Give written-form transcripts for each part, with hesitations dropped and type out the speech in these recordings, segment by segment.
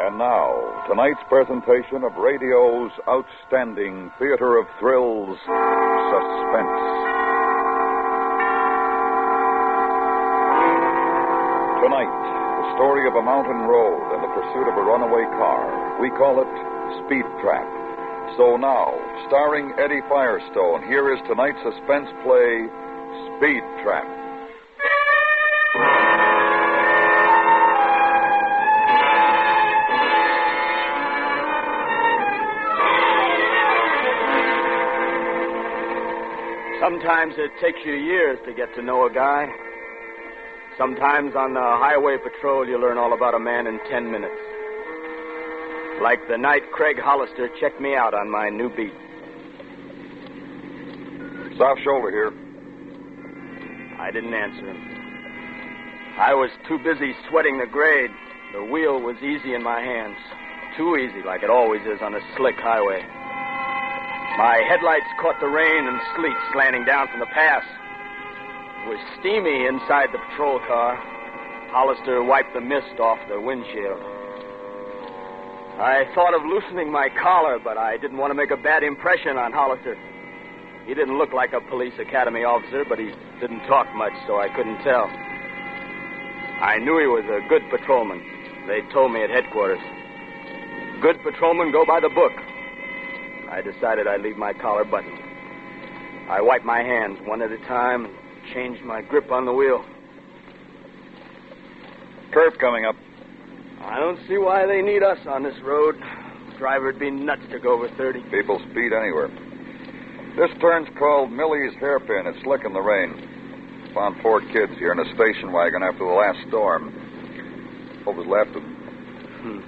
And now, tonight's presentation of radio's outstanding theater of thrills, Suspense. Tonight, the story of a mountain road and the pursuit of a runaway car. We call it Speed Trap. So now, starring Eddie Firestone, here is tonight's suspense play, Speed Trap. Sometimes it takes you years to get to know a guy. Sometimes on the highway patrol you learn all about a man in 10 minutes. Like the night Craig Hollister checked me out on my new beat. Soft shoulder here. I didn't answer him. I was too busy sweating the grade. The wheel was easy in my hands. Too easy, like it always is on a slick highway. My headlights caught the rain and sleet slanting down from the pass. It was steamy inside the patrol car. Hollister wiped the mist off the windshield. I thought of loosening my collar, but I didn't want to make a bad impression on Hollister. He didn't look like a police academy officer, but he didn't talk much, so I couldn't tell. I knew he was a good patrolman. They told me at headquarters. Good patrolmen go by the book. I decided I'd leave my collar buttoned. I wiped my hands one at a time and changed my grip on the wheel. Curve coming up. I don't see why they need us on this road. Driver'd be nuts to go over 30. People speed anywhere. This turn's called Millie's Hairpin. It's slick in the rain. Found 4 kids here in a station wagon after the last storm. What was left of them?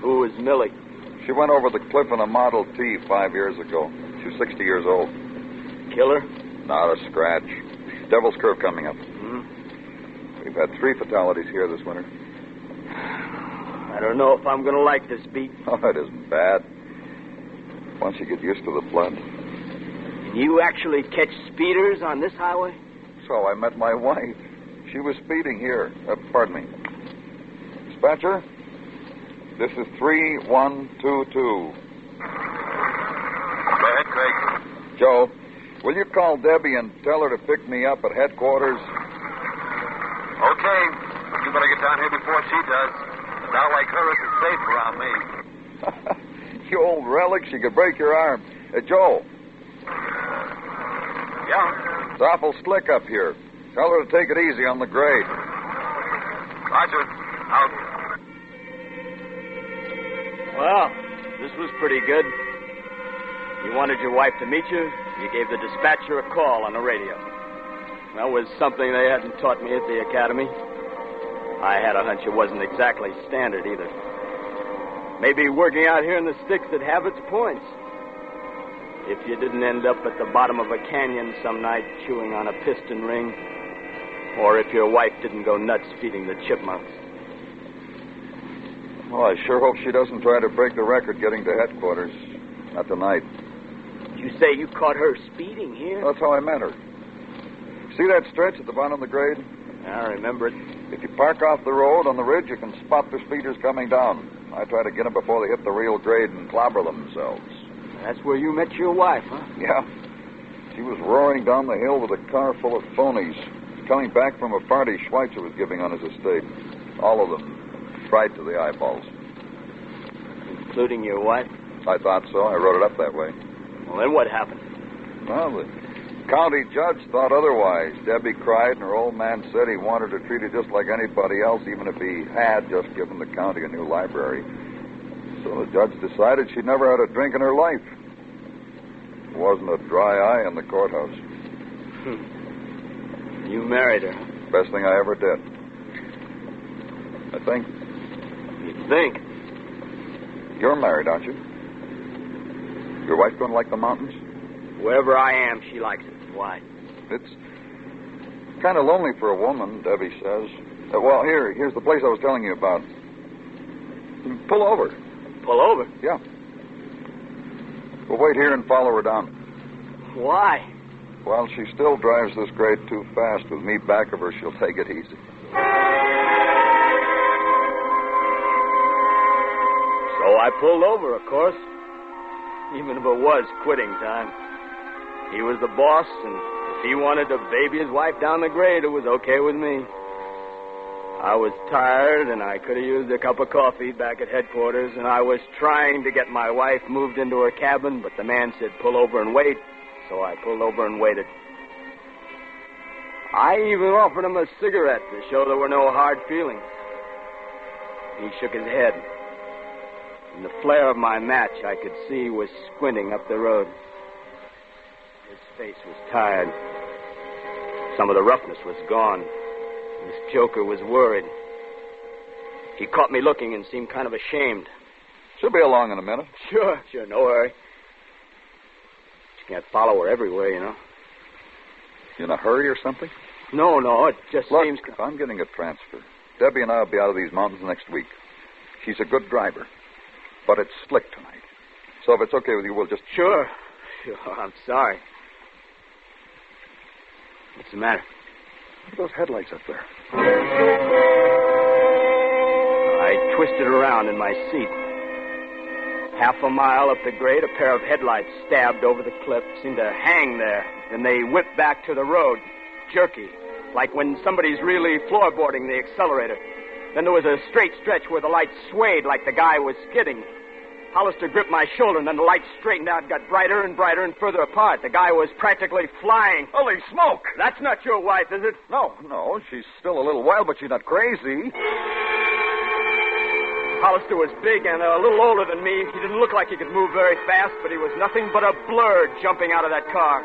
Who is Millie? She went over the cliff in a Model T 5 years ago. She was 60 years old. Killer? Not a scratch. Devil's Curve coming up. We've had 3 fatalities here this winter. I don't know if I'm going to like this beat. Oh, it isn't bad. Once you get used to the blood. You actually catch speeders on this highway? So I met my wife. She was speeding here. Pardon me. Dispatcher? This is 3122. Go ahead, Craig. Joe, will you call Debbie and tell her to pick me up at headquarters? Okay. You better get down here before she does. A doll like her isn't safe around me. You old relic, she could break your arm. Joe. Yeah? It's awful slick up here. Tell her to take it easy on the grade. Roger. Out. Well, this was pretty good. You wanted your wife to meet you. You gave the dispatcher a call on the radio. That was something they hadn't taught me at the academy. I had a hunch it wasn't exactly standard either. Maybe working out here in the sticks would have its points. If you didn't end up at the bottom of a canyon some night chewing on a piston ring, or if your wife didn't go nuts feeding the chipmunks. Well, I sure hope she doesn't try to break the record getting to headquarters. Not tonight. Did you say you caught her speeding here? That's how I met her. See that stretch at the bottom of the grade? I remember it. If you park off the road on the ridge, you can spot the speeders coming down. I try to get them before they hit the real grade and clobber themselves. That's where you met your wife, huh? Yeah. She was roaring down the hill with a car full of phonies, coming back from a party Schweitzer was giving on his estate. All of them fried to the eyeballs. Including your wife? I thought so. I wrote it up that way. Well, then what happened? Well, the county judge thought otherwise. Debbie cried, and her old man said he wanted her treated just like anybody else, even if he had just given the county a new library. So the judge decided she'd never had a drink in her life. There wasn't a dry eye in the courthouse. You married her? Best thing I ever did. I think. You think? You're married, aren't you? Your wife don't like the mountains? Wherever I am, she likes it. Why? It's kind of lonely for a woman, Debbie says. Well, here's the place I was telling you about. Pull over. Pull over? Yeah. We'll wait here and follow her down. Why? Well, she still drives this grade too fast. With me back of her, she'll take it easy. So I pulled over, of course. Even if it was quitting time. He was the boss, and if he wanted to baby his wife down the grade, it was okay with me. I was tired, and I could have used a cup of coffee back at headquarters, and I was trying to get my wife moved into her cabin, but the man said, pull over and wait, so I pulled over and waited. I even offered him a cigarette to show there were no hard feelings. He shook his head. In the flare of my match, I could see he was squinting up the road. His face was tired. Some of the roughness was gone. This joker was worried. He caught me looking and seemed kind of ashamed. She'll be along in a minute. Sure, no worry. You can't follow her everywhere, you know. You in a hurry or something? No, it just Look, seems... I'm getting a transfer. Debbie and I will be out of these mountains next week. She's a good driver, but it's slick tonight. So if it's okay with you, we'll just... Sure, I'm sorry. What's the matter? Look at those headlights up there. I twisted around in my seat. Half a mile up the grade, a pair of headlights stabbed over the cliff, seemed to hang there. Then they whipped back to the road, jerky, like when somebody's really floorboarding the accelerator. Then there was a straight stretch where the lights swayed like the guy was skidding. Hollister gripped my shoulder, and then the lights straightened out, got brighter and brighter and further apart. The guy was practically flying. Holy smoke! That's not your wife, is it? No, she's still a little wild, but she's not crazy. Hollister was big and a little older than me. He didn't look like he could move very fast, but he was nothing but a blur jumping out of that car.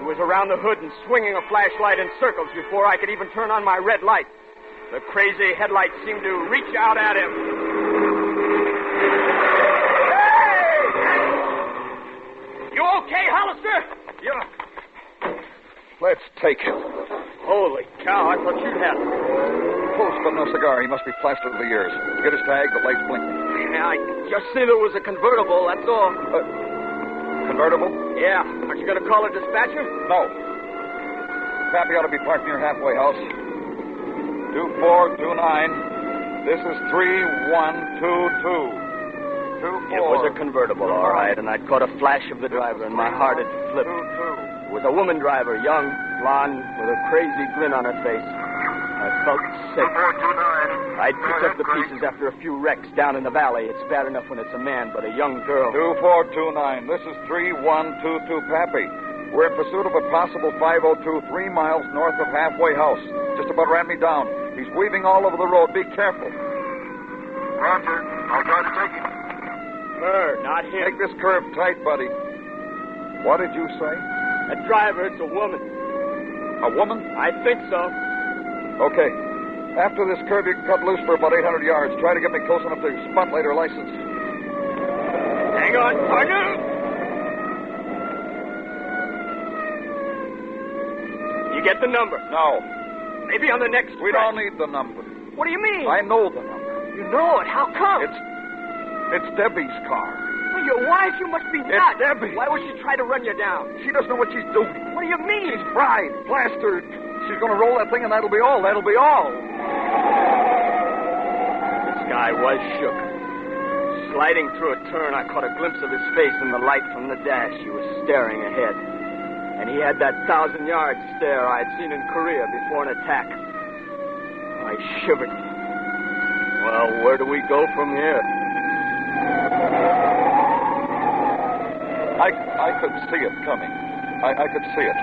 He was around the hood and swinging a flashlight in circles before I could even turn on my red light. The crazy headlights seemed to reach out at him. You okay, Hollister? Yeah. Let's take him. Holy cow, I thought you'd have it. Post but no cigar. He must be plastered to the ears. Get his tag, the light's blinking. Yeah, I just see there was a convertible, that's all. Convertible? Yeah. Aren't you going to call a dispatcher? No. Pappy ought to be parked near halfway house. 2429. This is 3122. It was a convertible, all right, and I'd caught a flash of the driver, and my heart had flipped. It was a woman driver, young, blonde, with a crazy grin on her face. I felt sick. I'd picked up the pieces after a few wrecks down in the valley. It's bad enough when it's a man, but a young girl. 2429. This is 3122, Pappy. We're in pursuit of a possible 502 3 miles north of halfway house. Just about ran me down. He's weaving all over the road. Be careful. Roger. I'll try to take him. Her, not him. Take this curve tight, buddy. What did you say? That driver, it's a woman. A woman? I think so. Okay. After this curve, you can cut loose for about 800 yards. Try to get me close enough to spotlight her license. Hang on, partner. You get the number? No. Maybe on the next We don't need the number. What do you mean? I know the number. You know it. How come? It's Debbie's car. Well, your wife, you must be nuts. It's Debbie. Why would she try to run you down? She doesn't know what she's doing. What do you mean? She's fried, plastered. She's going to roll that thing, and that'll be all. That'll be all. This guy was shook. Sliding through a turn, I caught a glimpse of his face in the light from the dash. He was staring ahead. And he had that 1,000-yard stare I had seen in Korea before an attack. I shivered. Well, where do we go from here? I could see it coming. I could see it.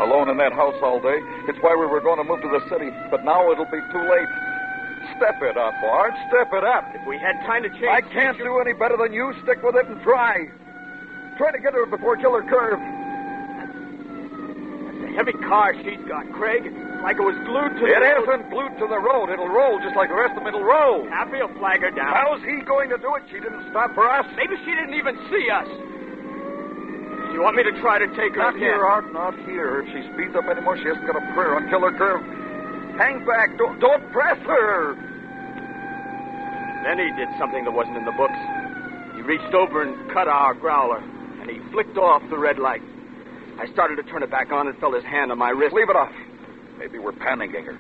Alone in that house all day. It's why we were going to move to the city. But now it'll be too late. Step it up, Bart. Step it up. If we had time to change... I can't do any better than you. Stick with it and try. Try to get her before Killer Curve. That's a heavy car she's got, Craig. It's like it was glued to the road. It isn't glued to the road. It'll roll just like the rest of them. It'll roll. Happy will flag her down. How's he going to do it? She didn't stop for us. Maybe she didn't even see us. You want me to try to take her Not again? here, Art. Not here. If she speeds up anymore, she hasn't got a prayer on Killer Curve. Hang back. Don't press her. Then he did something that wasn't in the books. He reached over and cut our growler, and he flicked off the red light. I started to turn it back on and felt his hand on my wrist. Leave it off. Maybe we're panicking her.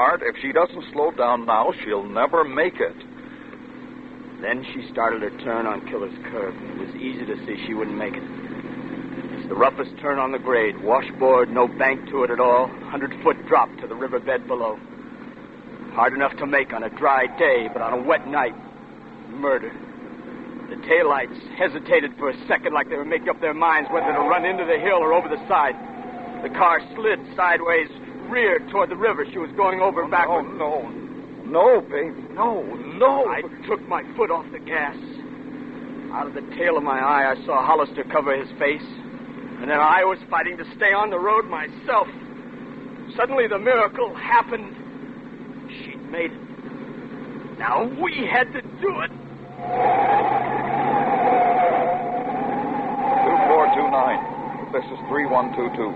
Art, if she doesn't slow down now, she'll never make it. Then she started her turn on Killer's Curve. It was easy to see she wouldn't make it. It's the roughest turn on the grade. Washboard, no bank to it at all. 100-foot drop to the riverbed below. Hard enough to make on a dry day, but on a wet night, murder. The taillights hesitated for a second like they were making up their minds whether to run into the hill or over the side. The car slid sideways, reared toward the river. She was going over backward. No, baby. No. I took my foot off the gas. Out of the tail of my eye, I saw Hollister cover his face. And then I was fighting to stay on the road myself. Suddenly the miracle happened. She'd made it. Now we had to do it. 2429. This is 3122.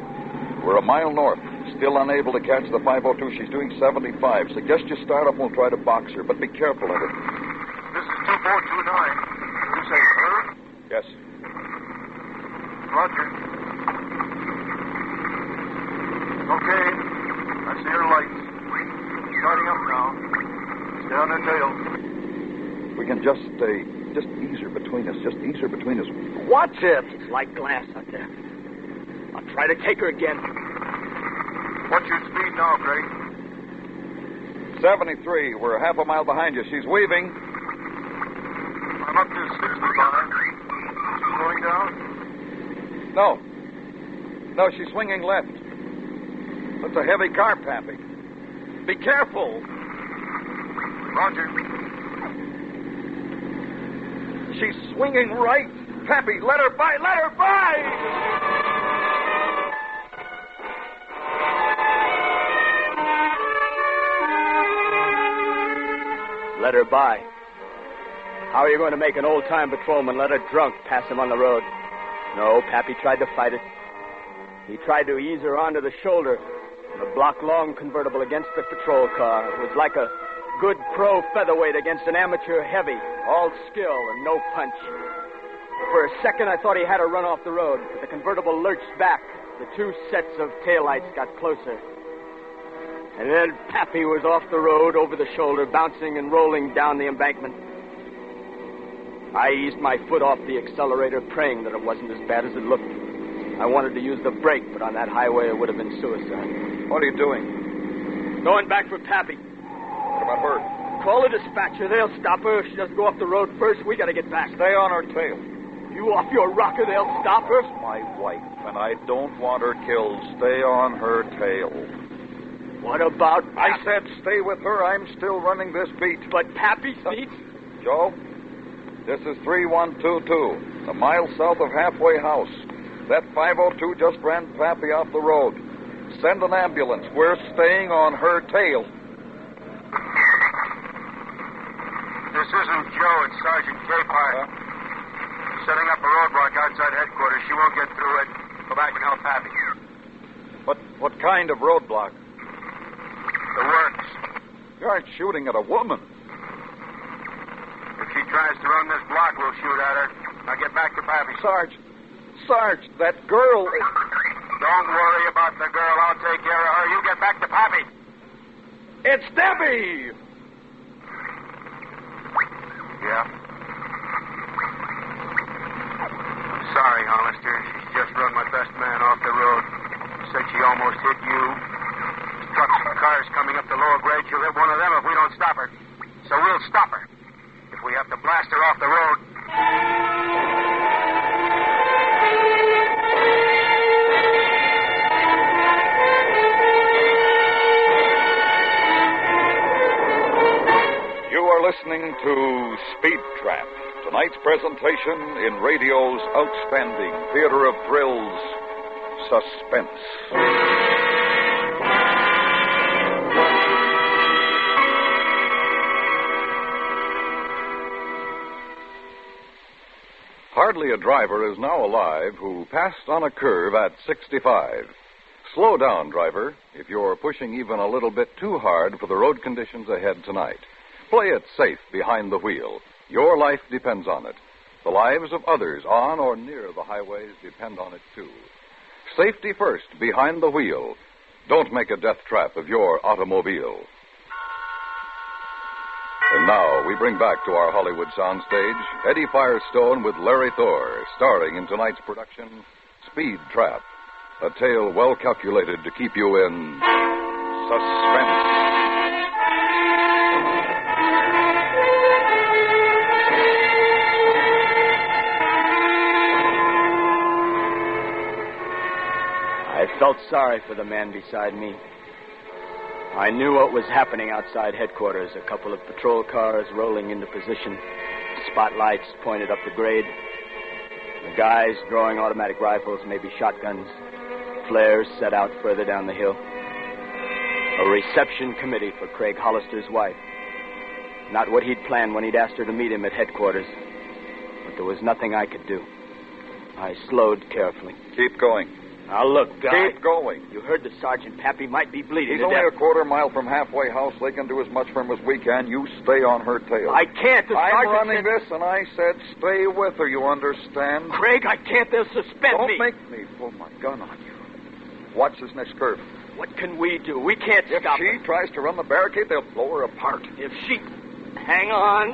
We're a mile north. Still unable to catch the 502. She's doing 75. Suggest you start up and we'll try to box her, but be careful of it. This is 2429. You say her? Yes. Roger. Okay. I see her lights. Starting up now. Stay on her tail. We can just ease her between us. Just ease her between us. Watch it. It's like glass out there. I'll try to take her again. What's your speed now, Greg? 73. We're half a mile behind you. She's weaving. I'm up to 65. She's going down? No, she's swinging left. That's a heavy car, Pappy. Be careful. Roger. She's swinging right. Pappy, let her by! Let her by! Let her by. How are you going to make an old-time patrolman let a drunk pass him on the road? No, Pappy tried to fight it. He tried to ease her onto the shoulder, the block-long convertible against the patrol car. It was like a good pro featherweight against an amateur heavy, all skill and no punch. For a second, I thought he had her run off the road, but the convertible lurched back. The two sets of taillights got closer. And then Pappy was off the road, over the shoulder, bouncing and rolling down the embankment. I eased my foot off the accelerator, praying that it wasn't as bad as it looked. I wanted to use the brake, but on that highway it would have been suicide. What are you doing? Going back for Pappy. What about her? Call the dispatcher. They'll stop her. If she doesn't go off the road first, we got to get back. Stay on her tail. You off your rocker, they'll stop her. It's my wife, and I don't want her killed. Stay on her tail. What about Pappy? I said stay with her. I'm still running this beat. But Pappy's beat? Joe, this is 3122, a mile south of Halfway House. That 502 just ran Pappy off the road. Send an ambulance. We're staying on her tail. This isn't Joe. It's Sergeant Capehart. Setting up a roadblock outside headquarters. She won't get through it. Go back and help Pappy. What kind of roadblock? The works. You aren't shooting at a woman. If she tries to run this block, we'll shoot at her. Now get back to Pappy. Sarge, that girl... Don't worry about the girl. I'll take care of her. You get back to Pappy. It's Debbie! Yeah? I'm sorry, Hollister. She's just run my best man off the road. Said she almost hit you. Trucks and cars coming up the lower grade. She'll hit one of them if we don't stop her. So we'll stop her. If we have to blast her off the road. You are listening to Speed Trap, tonight's presentation in radio's outstanding theater of thrills, Suspense. Hardly a driver is now alive who passed on a curve at 65. Slow down, driver, if you're pushing even a little bit too hard for the road conditions ahead tonight. Play it safe behind the wheel. Your life depends on it. The lives of others on or near the highways depend on it, too. Safety first behind the wheel. Don't make a death trap of your automobile. And now we bring back to our Hollywood soundstage Eddie Firestone with Larry Thor, starring in tonight's production, Speed Trap, a tale well calculated to keep you in suspense. I felt sorry for the man beside me. I knew what was happening outside headquarters. A couple of patrol cars rolling into position, spotlights pointed up the grade. The guys drawing automatic rifles, maybe shotguns, flares set out further down the hill. A reception committee for Craig Hollister's wife. Not what he'd planned when he'd asked her to meet him at headquarters. But there was nothing I could do. I slowed carefully. Keep going. Now, look, guy. Keep going. You heard the sergeant. Pappy might be bleeding He's to only death. a quarter-mile from halfway house. They can do as much for him as we can. You stay on her tail. I can't. The I'm sergeant running said... this, and I said stay with her. You understand? Craig, I can't. They'll suspend me. Don't make me pull my gun on you. Watch this next curve. What can we do? We can't If stop she her. tries to run the barricade, they'll blow her apart. If she... Hang on.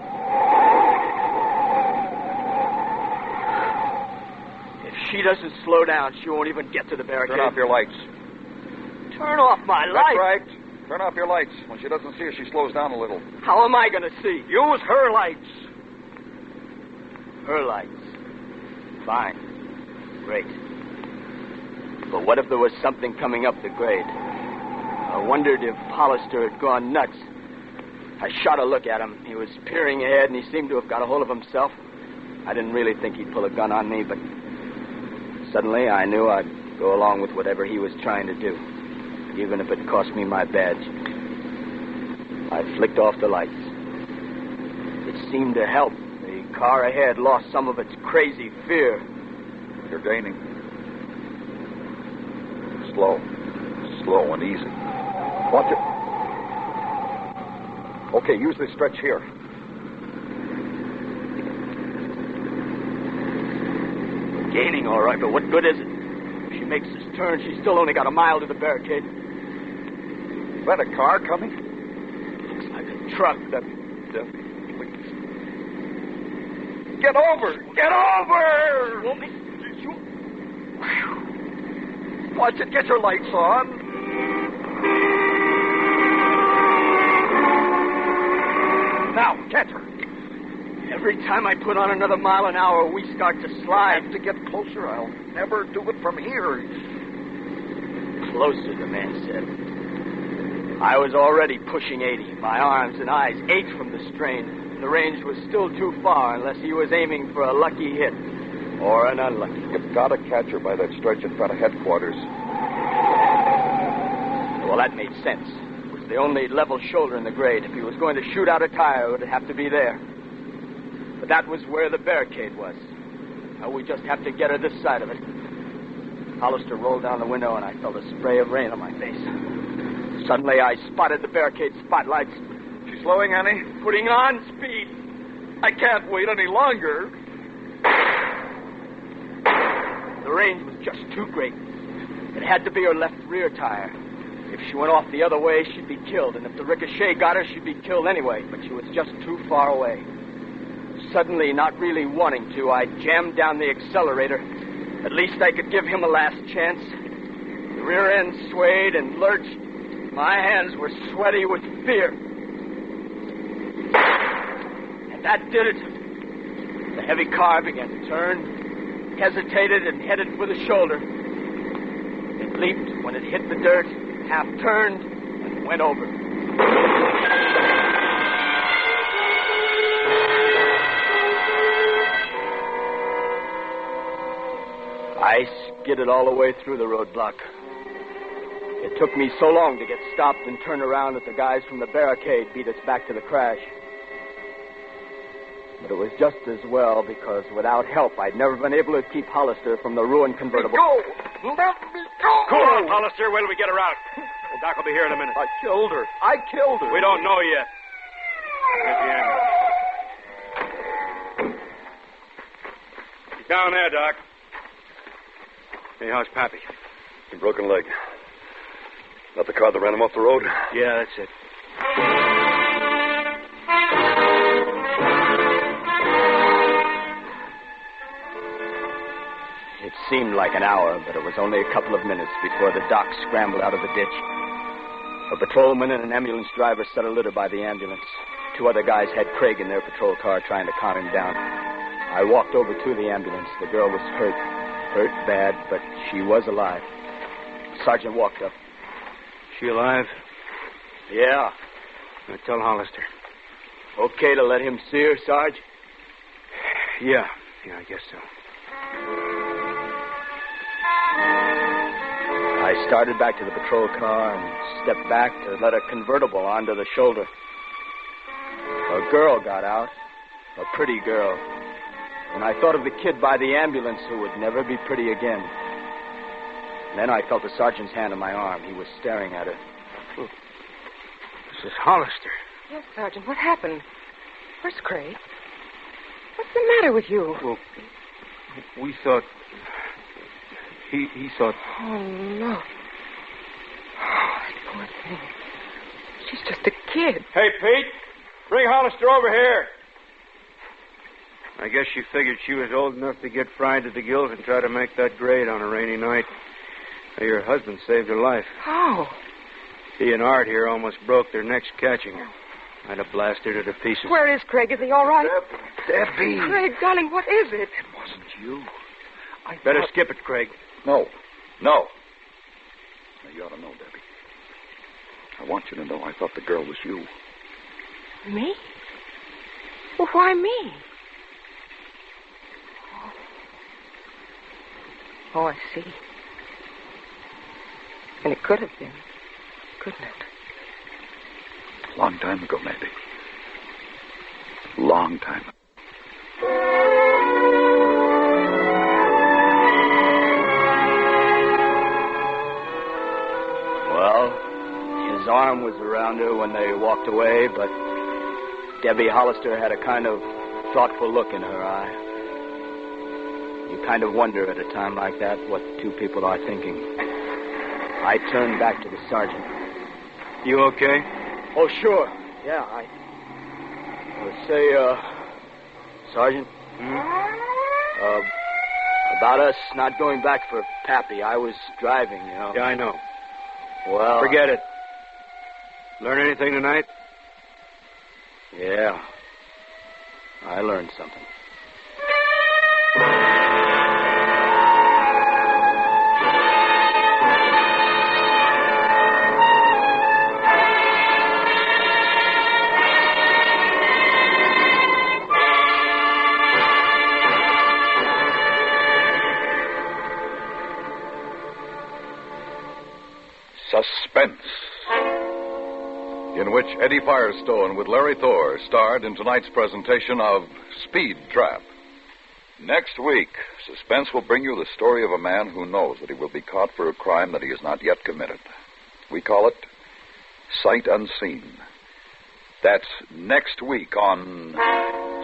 If she doesn't slow down, she won't even get to the barricade. Turn off your lights. Turn off my That's lights? right. Turn off your lights. When she doesn't see us, she slows down a little. How am I going to see? Use her lights. Her lights. Fine. Great. But what if there was something coming up the grade? I wondered if Hollister had gone nuts. I shot a look at him. He was peering ahead, and he seemed to have got a hold of himself. I didn't really think he'd pull a gun on me, but suddenly I knew I'd go along with whatever he was trying to do, even if it cost me my badge. I flicked off the lights. It seemed to help. The car ahead lost some of its crazy fear. You're gaining. Slow. Slow and easy. Watch it. Okay, use this stretch here. Gaining, all right, but what good is it? If she makes this turn, she's still only got a mile to the barricade. Is that a car coming? Looks like a truck. Get over! Get over! Won't be... Watch it. Get your lights on. Now, catch her. Every time I put on another mile an hour, we start to slide. I have to get closer. I'll never do it from here. Closer, the man said. I was already pushing 80. My arms and eyes ached from the strain. The range was still too far unless he was aiming for a lucky hit or an unlucky. You've got to catch her by that stretch in front of headquarters. Well, that made sense. It was the only level shoulder in the grade. If he was going to shoot out a tire, it would have to be there. But that was where the barricade was. Now we just have to get her this side of it. Hollister rolled down the window, and I felt a spray of rain on my face. Suddenly, I spotted the barricade spotlights. She's slowing, Annie? Putting on speed. I can't wait any longer. The range was just too great. It had to be her left rear tire. If she went off the other way, she'd be killed. And if the ricochet got her, she'd be killed anyway. But she was just too far away. Suddenly, not really wanting to, I jammed down the accelerator. At least I could give him a last chance. The rear end swayed and lurched. My hands were sweaty with fear. And that did it. The heavy car began to turn, hesitated, and headed for the shoulder. It leaped when it hit the dirt, half turned, and went over. I skidded all the way through the roadblock. It took me so long to get stopped and turned around that the guys from the barricade beat us back to the crash. But it was just as well, because without help, I'd never been able to keep Hollister from the ruined convertible. Go! Let me go! Cool on, Hollister. Wait till we get her out. The doc will be here in a minute. I killed her. I killed her. We don't know yet. Here's the ambulance. He's down there, Doc. Hey, how's Pappy? A broken leg. Not the car that ran him off the road? Yeah, that's it. It seemed like an hour, but it was only a couple of minutes before the doc scrambled out of the ditch. A patrolman and an ambulance driver set a litter by the ambulance. 2 other guys had Craig in their patrol car trying to calm him down. I walked over to the ambulance. The girl was hurt. Hurt bad, but she was alive. The sergeant walked up. She alive? Yeah. Now tell Hollister. Okay to let him see her, Sarge? Yeah, I guess so. I started back to the patrol car and stepped back to let a convertible onto the shoulder. A girl got out. A pretty girl. And I thought of the kid by the ambulance who would never be pretty again. Then I felt the sergeant's hand on my arm. He was staring at her. This is Hollister. Yes, Sergeant. What happened? Where's Craig? What's the matter with you? Well, we thought... He thought... Oh, no. Oh, that poor thing. She's just a kid. Hey, Pete. Bring Hollister over here. I guess she figured she was old enough to get fried to the gills and try to make that grade on a rainy night. Your husband saved her life. How? He and Art here almost broke their necks catching her. I'd have blasted her to pieces. Where is Craig? Is he all right? Debbie. Craig, darling, what is it? It wasn't you. Better skip it, Craig. No. Now, you ought to know, Debbie. I want you to know I thought the girl was you. Me? Well, why me? Oh, I see. And it could have been, couldn't it? Long time ago, maybe. Long time ago. Well, his arm was around her when they walked away, but Debbie Hollister had a kind of thoughtful look in her eye. You kind of wonder at a time like that what 2 people are thinking. I turned back to the sergeant. You okay? Oh, sure. Yeah, I say, Sergeant? About us not going back for Pappy. I was driving, you know. Yeah, I know. Well... Forget it. Learn anything tonight? Yeah. I learned something. Suspense, in which Eddie Firestone with Larry Thor starred in tonight's presentation of Speed Trap. Next week, Suspense will bring you the story of a man who knows that he will be caught for a crime that he has not yet committed. We call it Sight Unseen. That's next week on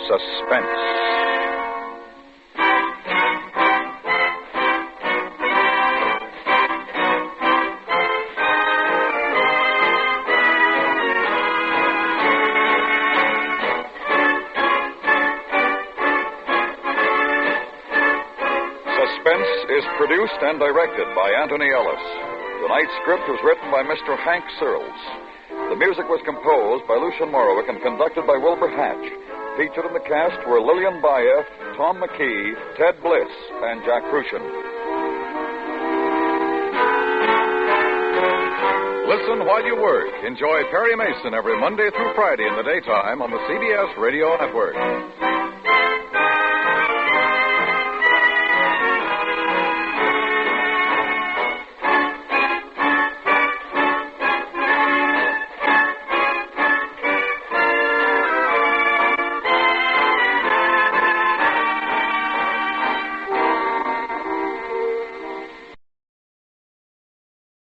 Suspense. Suspense is produced and directed by Anthony Ellis. Tonight's script was written by Mr. Hank Searles. The music was composed by Lucian Morowick and conducted by Wilbur Hatch. Featured in the cast were Lillian Baia, Tom McKee, Ted Bliss, and Jack Crucian. Listen while you work. Enjoy Perry Mason every Monday through Friday in the daytime on the CBS Radio Network.